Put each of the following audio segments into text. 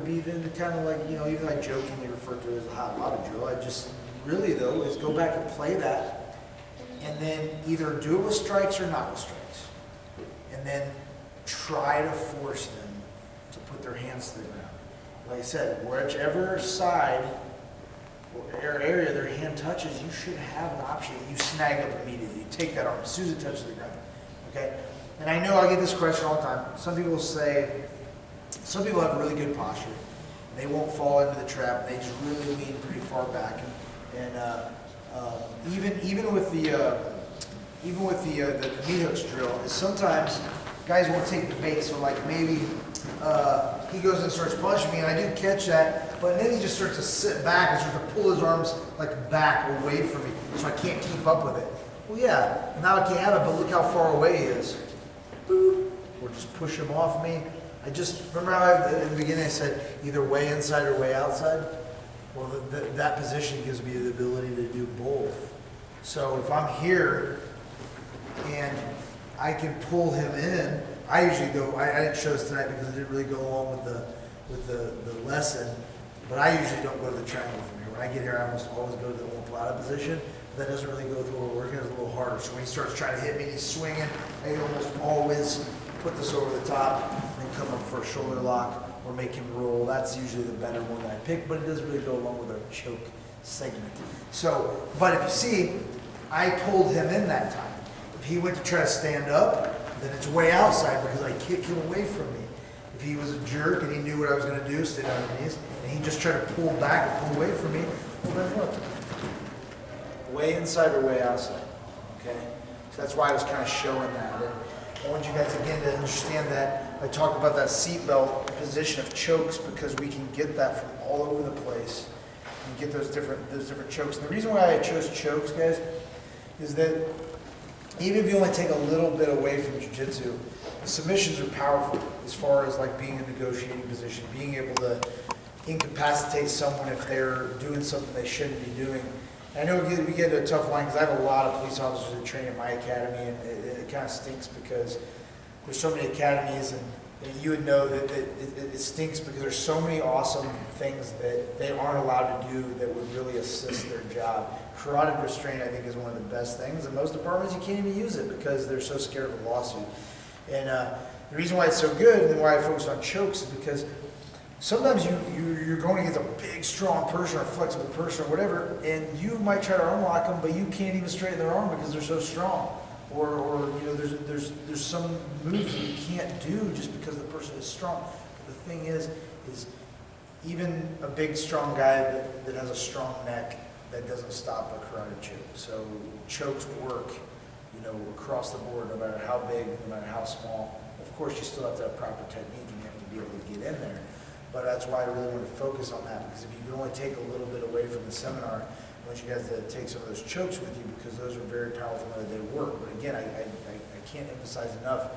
be the kind of like, even I jokingly refer to it as a hot water drill. I just really though is go back and play that, and then either do it with strikes or not with strikes, and then try to force them to put their hands to the ground. Like I said, whichever side or area their hand touches, you should have an option. You snag up immediately. You take that arm as soon as it touches the ground. Okay? And I know I get this question all the time. Some people have really good posture. They won't fall into the trap. They just really lean pretty far back. And even with the meat hooks drill, is sometimes guys won't take the bait. So like maybe he goes and starts punching me, and I do catch that, but then he just starts to sit back and starts to pull his arms like back away from me, so I can't keep up with it. Well, yeah, now I can't have it, but look how far away he is. Boop. Or just push him off me. I just remember how in the beginning I said either way inside or way outside. Well, that position gives me the ability to do both. So if I'm here and I can pull him in, I usually go. I didn't show this tonight because it didn't really go along with the lesson. But I usually don't go to the triangle from here. When I get here, I almost always go to the omoplata position. But that doesn't really go through what we're working. It's a little harder. So when he starts trying to hit me, he's swinging. I almost always put this over the top and then come up for a shoulder lock or make him roll. That's usually the better one that I pick. But it doesn't really go along with our choke segment. So, but if you see, I pulled him in that time. If he went to try to stand up, then it's way outside because I kick him away from me. If he was a jerk and he knew what I was going to do, stay on his knees, and he just tried to pull back and pull away from me, well then look. Way inside or way outside. Okay? So that's why I was kind of showing that. And I want you guys again to understand that I talk about that seatbelt position of chokes because we can get that from all over the place. And get those different chokes. And the reason why I chose chokes, guys, is that even if you only take a little bit away from jiu-jitsu, the submissions are powerful as far as like being in a negotiating position, being able to incapacitate someone if they're doing something they shouldn't be doing. And I know we get to a tough line because I have a lot of police officers that train at my academy, and it kind of stinks because there's so many academies, and you would know that it stinks because there's so many awesome things that they aren't allowed to do that would really assist their job. Carotid restraint, I think, is one of the best things. In most departments, you can't even use it because they're so scared of a lawsuit. And the reason why it's so good and why I focus on chokes is because sometimes you're going against a big, strong person or a flexible person or whatever, and you might try to arm lock them, but you can't even straighten their arm because they're so strong. Or there's some moves that you can't do just because the person is strong. But the thing is even a big, strong guy that has a strong neck, that doesn't stop a carotid choke. So chokes work, across the board, no matter how big, no matter how small. Of course, you still have to have proper technique and you have to be able to get in there. But that's why I really want to focus on that, because if you can only take a little bit away from the seminar, I want you guys to take some of those chokes with you because those are very powerful and they work. But again, I can't emphasize enough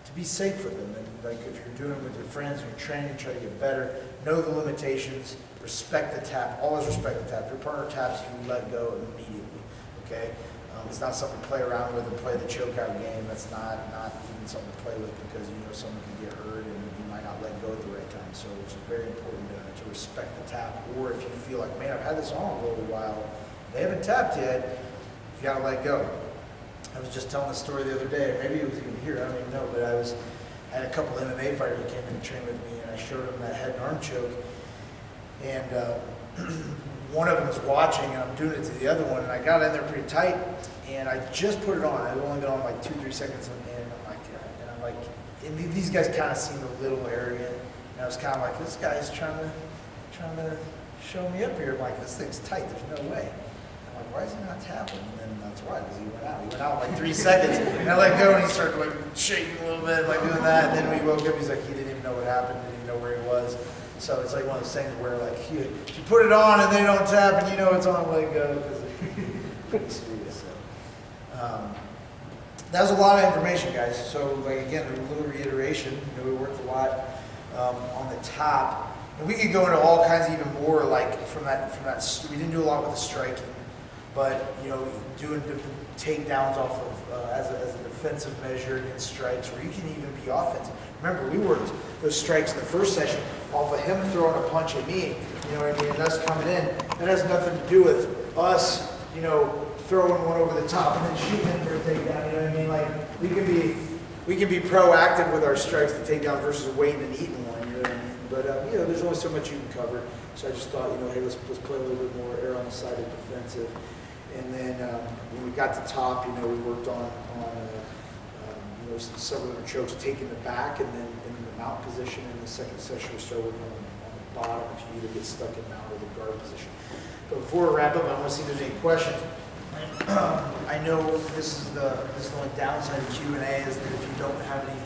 to be safe with them. And like if you're doing it with your friends and you're training, try to get better, know the limitations, respect the tap, always respect the tap. If your partner taps, you let go immediately, okay? It's not something to play around with and play the choke out game. That's not even something to play with because someone can get hurt and you might not let go at the right time. So it's very important to respect the tap. Or if you feel like, man, I've had this on a little while, they haven't tapped yet, you gotta let go. I was just telling the story the other day, or maybe it was even here, I don't even know, but I had a couple of MMA fighters who came in and trained with me, and I showed them that head and arm choke, and one of them was watching, and I'm doing it to the other one, and I got in there pretty tight, and I just put it on. I'd only been on like 2-3 seconds, and I'm like, and these guys kind of seemed a little arrogant, and I was kind of like, this guy's trying to show me up here. I'm like, this thing's tight, there's no way. I'm like, why is he not tapping? And then that's why, because he went out. He went out in like 3 seconds, and I let go, and he started like shaking a little bit, like doing that, and then we woke up, he's like, he didn't even know what happened, didn't even know where he was. So it's like one of those things where like you put it on and they don't tap and it's on, let go, because it's pretty serious. So, that was a lot of information, guys. So like again, a little reiteration, we worked a lot on the top. And we could go into all kinds of even more, like from that, we didn't do a lot with the striking. but doing takedowns off of as a defensive measure against strikes, or you can even be offensive. Remember, we worked those strikes in the first session off of him throwing a punch at me, you know what I mean, and us coming in. That has nothing to do with us, throwing one over the top and then shooting him for a takedown. You know what I mean? Like we can be proactive with our strikes to take down versus waiting and eating one. You know what I mean? But there's only so much you can cover. So I just thought, hey, let's play a little bit more air on the side of defensive. And then when we got to top, we worked on some of the chokes, taking the back and then in the mount position. In the second session, we started working on the bottom if you either get stuck in mount or the guard position. But before we wrap up, I want to see if there's any questions. I know this is the only downside of Q&A is that if you don't have any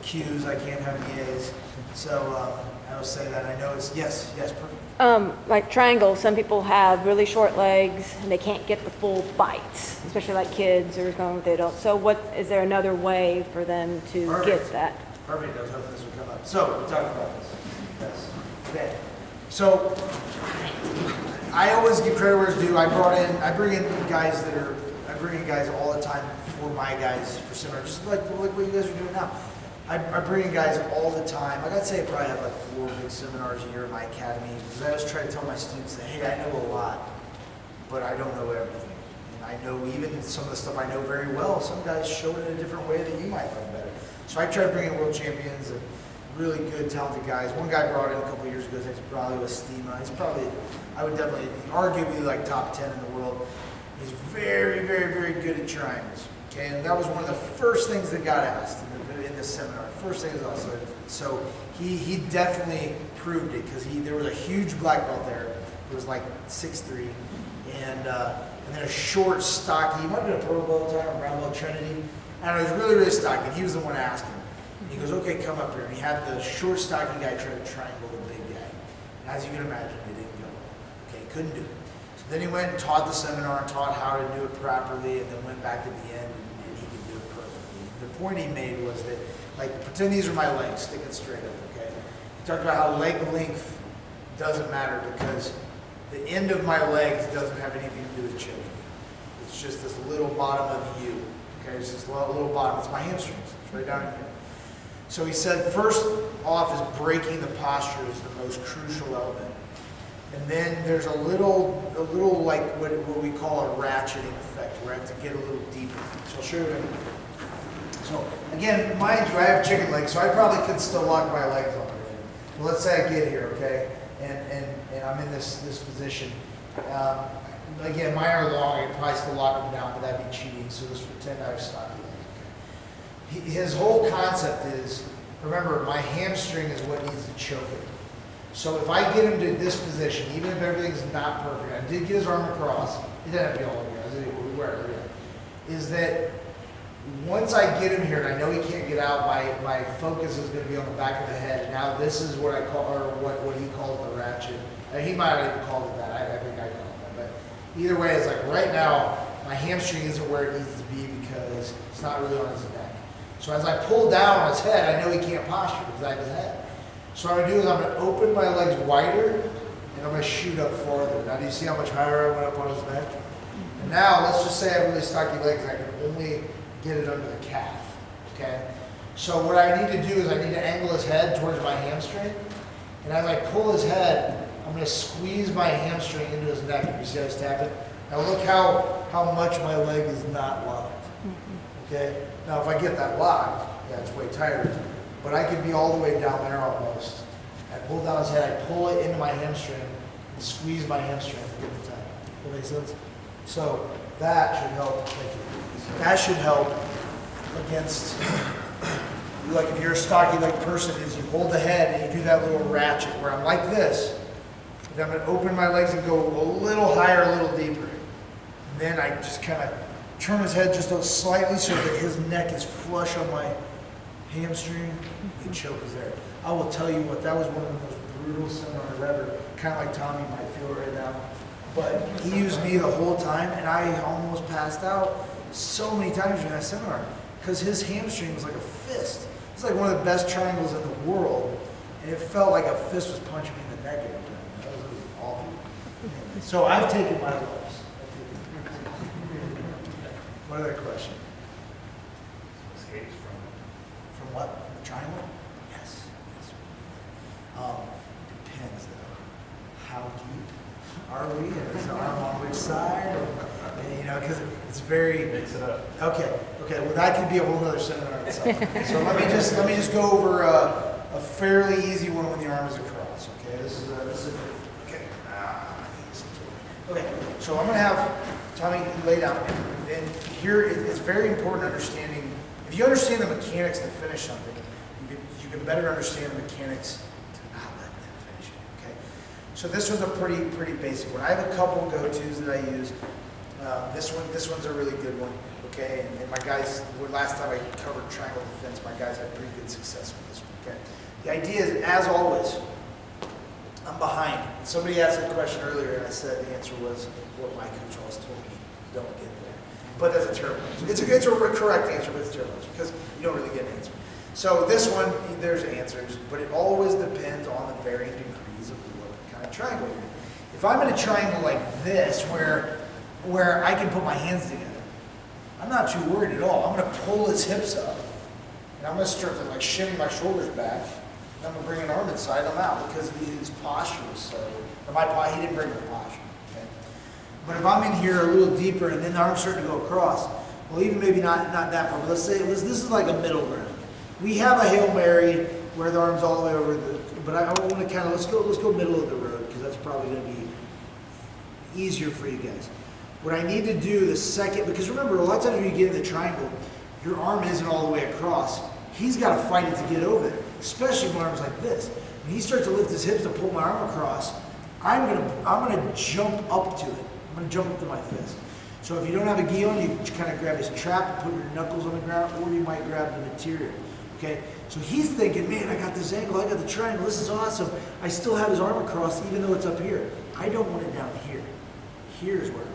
Q's, I can't have any A's. So I will say that. I know it's yes, perfect. Like triangles, some people have really short legs and they can't get the full bites, especially like kids or going with adults. So is there another way for them to get that? Perfect. I was hoping this would come up. So we talked about this. Yes. Okay. So I always give credit where it's due. I bring in guys all the time for my guys for seminar, just like what you guys are doing now. I bring in guys all the time. I'd say I probably have like 4 big seminars a year in my academy, because I always try to tell my students that, hey, I know a lot, but I don't know everything. And I know even some of the stuff I know very well, some guys show it in a different way that you might learn better. So I try to bring in world champions and really good, talented guys. One guy brought in a couple of years ago, his name's probably Stima. He's probably, I would definitely, arguably like top 10 in the world. He's very, very, very good at triangles. Okay, and that was one of the first things that got asked in this seminar. First thing is also, so he definitely proved it, because there was a huge black belt there. It was like 6'3", and then a short, stocky. He might have been a purple belt at the time, brown belt Trinity. I don't know, he was really, really stocky. And he was the one asking. And he goes, okay, come up here. And he had the short, stocky guy try to triangle the big guy. And as you can imagine, it didn't go. Okay, couldn't do it. So then he went and taught the seminar and taught how to do it properly, and then went back at the end and he could do it perfectly. The point he made was that, like, pretend these are my legs, stick it straight up, okay? He talked about how leg length doesn't matter, because the end of my legs doesn't have anything to do with choking. It's just this little bottom of the U, okay? It's this little bottom. It's my hamstrings. It's right down here. So he said, first off is breaking the posture is the most crucial element. And then there's a little like what we call a ratcheting effect, where I have to get a little deeper. So I'll show you what I mean. So again, mind you, I have chicken legs, so I probably could still lock my legs on. Well, let's say I get here, okay, and I'm in this position. Again, mine are long. I could probably still lock them down, but that'd be cheating. So let's pretend I have stocky legs. Okay. His whole concept is, remember, my hamstring is what needs to choke it. So if I get him to this position, even if everything's not perfect, I did get his arm across. It doesn't have to be all over here. Wherever. Is that once I get him here, and I know he can't get out, my focus is going to be on the back of the head. Now this is what I call, or what he calls the ratchet. He might not even call it that. I think I call it that. But either way, it's like right now, my hamstring isn't where it needs to be, because it's not really on his neck. So as I pull down on his head, I know he can't posture because I have his head. So what I'm going to do is I'm going to open my legs wider, and I'm going to shoot up farther. Now do you see how much higher I went up on his neck? And now let's just say I have really stocky legs, and I can only get it under the calf, okay? So what I need to do is I need to angle his head towards my hamstring, and as I pull his head, I'm going to squeeze my hamstring into his neck. If you see how he's tapping? Now look how much my leg is not locked, okay? Now if I get that locked, yeah, it's way tighter, but I could be all the way down there almost. I pull down his head, I pull it into my hamstring, and squeeze my hamstring to get the time. That makes sense? So that should help. Thank you. That should help against, like if you're a stocky leg person, is you hold the head and you do that little ratchet where I'm like this, and I'm going to open my legs and go a little higher, a little deeper. And then I just kind of turn his head just slightly so that his neck is flush on my hamstring. The choke is there. I will tell you what, that was one of the most brutal seminars ever. Kind of like Tommy might feel right now. But he used me the whole time, and I almost passed out so many times during that seminar because his hamstring was like a fist. It's like one of the best triangles in the world, and it felt like a fist was punching me in the neck every time. That was awful. So I've taken my loss. What other question? Escapes From what? From the triangle? Yes. Depends though. How deep are we? And is the arm on which side? And, you know, because it's very. Mix it up. Okay. Well, that could be a whole nother seminar in itself. So let me just go over a fairly easy one when the arm is across. Okay. This is okay. Okay. So I'm gonna have Tommy lay down, and here it's very important understanding. If you understand the mechanics to finish something, you can better understand the mechanics to not let them finish it. Okay. So this one's a pretty basic one. I have a couple go-tos that I use. This one's a really good one. Okay, and my guys, last time I covered triangle defense, my guys had pretty good success with this one. Okay, the idea is, as always, I'm behind. And somebody asked a question earlier, and I said the answer was what my coach always told me: don't get there. But that's a terrible answer. It's a correct answer, but it's a terrible answer because you don't really get an answer. So this one, there's answers, but it always depends on the varying degrees of what kind of triangle you're in. If I'm in a triangle like this, where I can put my hands together, I'm not too worried at all. I'm going to pull his hips up, and I'm going to start to like shimmy my shoulders back, and I'm going to bring an arm inside him out because his posture was so, he didn't bring the posture. Okay? But if I'm in here a little deeper and then the arm's starting to go across, well, even maybe not that far, but let's say this is like a middle ground. We have a Hail Mary where the arm's all the way over but I want to kind of, let's go middle of the road because that's probably going to be easier for you guys. What I need to do the second, because remember, a lot of times when you get in the triangle, your arm isn't all the way across. He's got to fight it to get over there, especially when arms like this. When he starts to lift his hips to pull my arm across, I'm gonna jump up to it. I'm gonna jump up to my fist. So if you don't have a gi on, you kind of grab his trap and put your knuckles on the ground, or you might grab the material. Okay? So he's thinking, man, I got this angle, I got the triangle, this is awesome. I still have his arm across, even though it's up here. I don't want it down here. Here's where.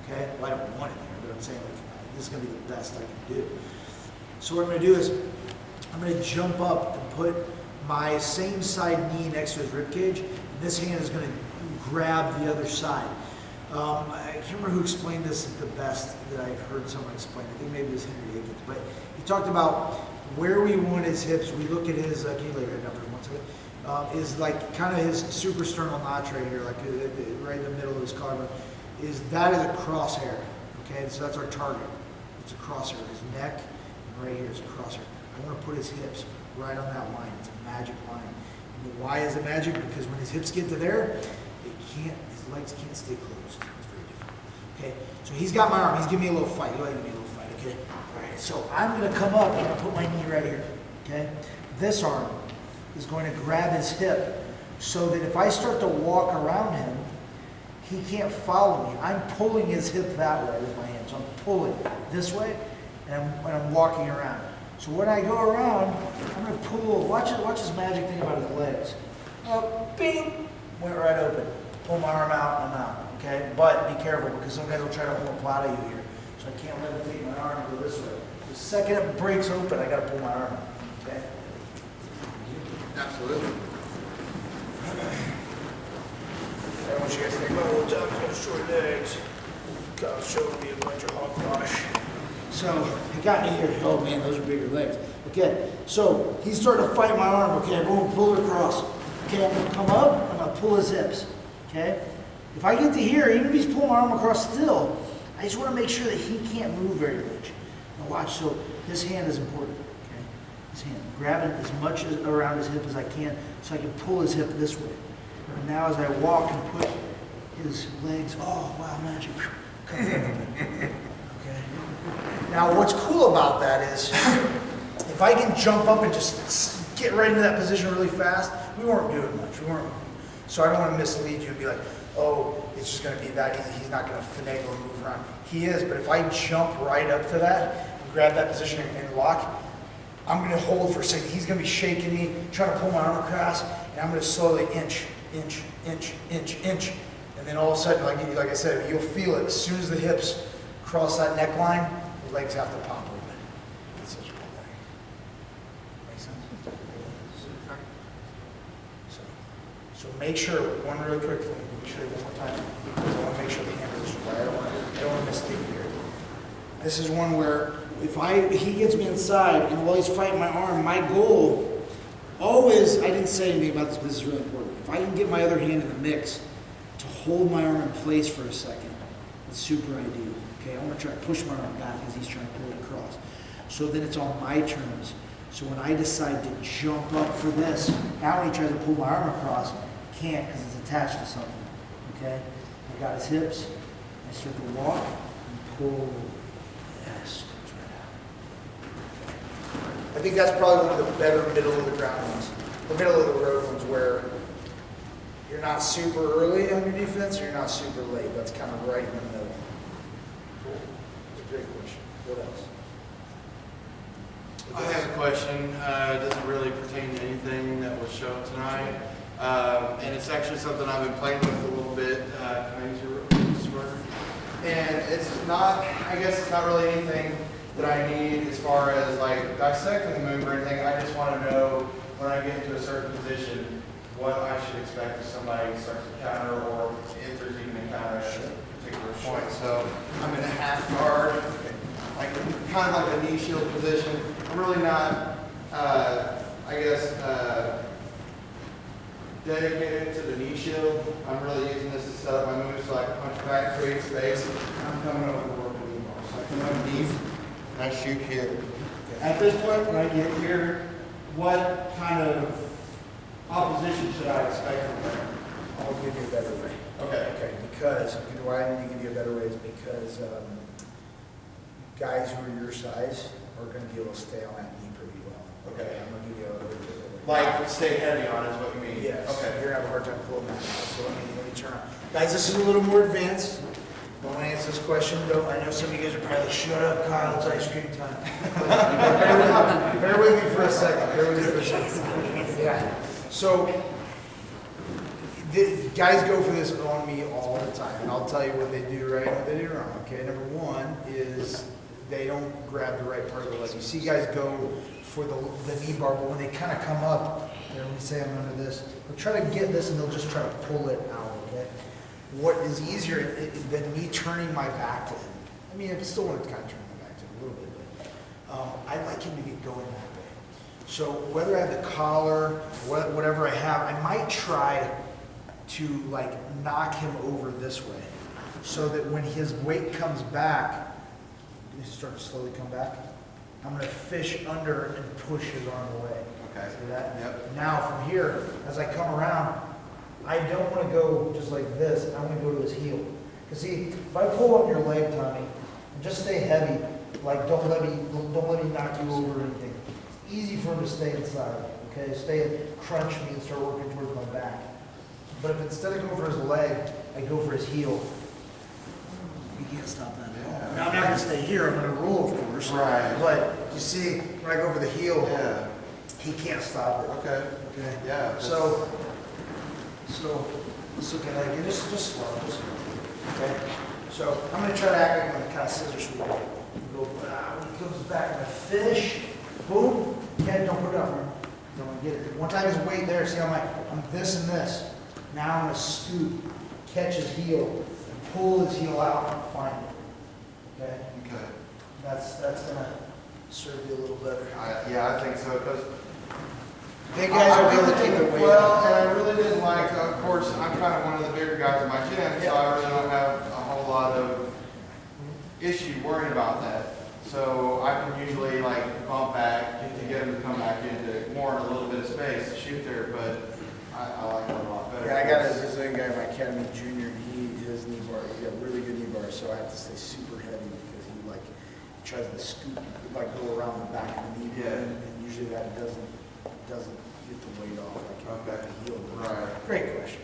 Okay? Well, I don't want it there, but I'm saying like this is going to be the best I can do. So what I'm going to do is I'm going to jump up and put my same side knee next to his rib cage, and this hand is going to grab the other side. I can't remember who explained this the best that I've heard someone explain. I think maybe it was Henry Higgins, but he talked about where we want his hips. We look at his, can you lay right down for 1 second? Is like kind of his suprasternal notch right here, like right in the middle of his collarbone. That is a crosshair, okay? So that's our target. It's a crosshair. His neck, and right here is a crosshair. I want to put his hips right on that line. It's a magic line. And why is it magic? Because when his hips get to there, his legs can't stay closed. It's very difficult. Okay, so he's got my arm. He's giving me a little fight. Go ahead and give me a little fight, okay? All right, so I'm going to come up and I'm going to put my knee right here, okay? This arm is going to grab his hip so that if I start to walk around him, he can't follow me. I'm pulling his hip that way with my hand. So I'm pulling this way, and I'm walking around. So when I go around, I'm going to pull. Watch this magic thing about his legs. Bing! Went right open. Pull my arm out, and I'm out. Okay? But be careful, because some guys will try to pull a plot of you here. So I can't let him take my arm and go this way. The second it breaks open, I got to pull my arm out. Okay? Absolutely. I want you guys to think, oh, Doug's got short legs. God showed me a bunch of hogwash. So he got me here. Oh man, those are bigger legs. Okay, so he's starting to fight my arm. Okay, boom, pull it across. Okay, I'm gonna come up. I'm gonna pull his hips. Okay, if I get to here, even if he's pulling my arm across still, I just want to make sure that he can't move very much. Now watch. So this hand is important. Okay, this hand, grabbing as much around his hip as I can, so I can pull his hip this way. And now as I walk and put his legs, oh wow, magic. Okay. Now what's cool about that is, if I can jump up and just get right into that position really fast, we weren't doing much. So I don't want to mislead you and be like, oh, it's just going to be that easy. He's not going to finagle and move around. He is, but if I jump right up to that and grab that position and lock, I'm going to hold for a second. He's going to be shaking me, trying to pull my arm across, and I'm going to slowly inch. And then all of a sudden, like I said, you'll feel it. As soon as the hips cross that neckline, the legs have to pop open. It's such a cool thing. Make sense? So make sure, one really quick thing, make sure one more time, because I want to make sure the hand is right. I don't want to mislead you here. This is one where he gets me inside and while he's fighting my arm, my goal always, I didn't say anything about this, but this is really important. If I can get my other hand in the mix to hold my arm in place for a second, it's super ideal. Okay, I want to try to push my arm back as he's trying to pull it across. So then it's on my terms. So when I decide to jump up for this, now when he tries to pull my arm across, can't because it's attached to something. Okay, I got his hips. I start to walk and pull. Yes, comes right out. I think that's probably one of the better middle of the ground ones. The middle of the road ones where you're not super early on your defense or you're not super late. That's kind of right in the middle. Cool. That's a great question. What else? I have a question. It doesn't really pertain to anything that was shown tonight. And it's actually something I've been playing with a little bit. Can I use your word? And it's not, I guess it's not really anything that I need as far as like dissecting the move or anything. I just want to know when I get into a certain position what I should expect if somebody starts to counter or if there's even a counter at a particular point. So I'm in a half guard, like kind of like a knee shield position. I'm really not, dedicated to the knee shield. I'm really using this to set up my moves so I can punch back, create space. I'm coming over to work with knee bar. So I come underneath and I shoot here. At this point, when I get here, what kind of opposition should I expect from there? I'll give you a better way. Okay. Okay, because, the way I need to give you a better way is because guys who are your size are going to be able to stay on that knee pretty well. Okay. I'm going to give you a better way. Like stay heavy on is what you mean? Yes. Okay. You're going to have a hard time pulling that out. So let me turn on. Guys, this is a little more advanced. Don't answer this question, though. I know some of you guys are probably, shut up, Kyle, it's ice cream time. Bear with me for a second. Bear with me for a second. Yeah. So, guys go for this on me all the time, and I'll tell you what they do right and what they do wrong. Okay, number one is they don't grab the right part of the leg. You see guys go for the knee bar, but when they kind of come up, let me say I'm under this, they'll try to get this and they'll just try to pull it out, okay? What is easier than me turning my back to him? I mean, I still want to kind of turn my back to him a little bit, but I'd like him to get going that way. So whether I have the collar, whatever I have, I might try to like knock him over this way so that when his weight comes back, he starts to slowly come back. I'm going to fish under and push his arm away. Okay. See that? Yep. Now from here, as I come around, I don't want to go just like this. I want to go to his heel. Because see, if I pull up your leg, Tommy, and just stay heavy, like don't let me knock you over or anything. It's easy for him to stay inside. Okay, stay and crunch me and start working towards my back. But if instead of going for his leg, I go for his heel, you can't stop that. Yeah. Now I'm not going to stay here. I'm going to roll, of course. Right. But you see, when I go for the heel, Yeah. he can't stop it. Okay. Okay. Yeah. So let's look at it. Just slow. Okay. So I'm going to try to act like I'm going to kind of scissor sweep. Go, when he comes back, I'm going to fish. Boom. Yeah, don't put it up. Don't get it. One time his weight there. See how I'm this and this. Now I'm going to scoop, catch his heel, and pull his heel out and find it. Okay. Okay. That's going to serve you a little better. Yeah, I think so because Big guys are able to take the weight. Well, and I really didn't like, of course, I'm kind of one of the bigger guys in my gym, so I really don't have a whole lot of issue worrying about that. So I can usually like bump back to get him to come back into more in a little bit of space to shoot there, but I like that a lot better. Yeah, I got a Brazilian guy in my academy, junior, and his knee bar, he got really good knee bars, so I have to stay super heavy because he like tries to scoop, like go around the back of the knee, Yeah. and usually that doesn't get the weight off like Okay. the heel. Right. Great question.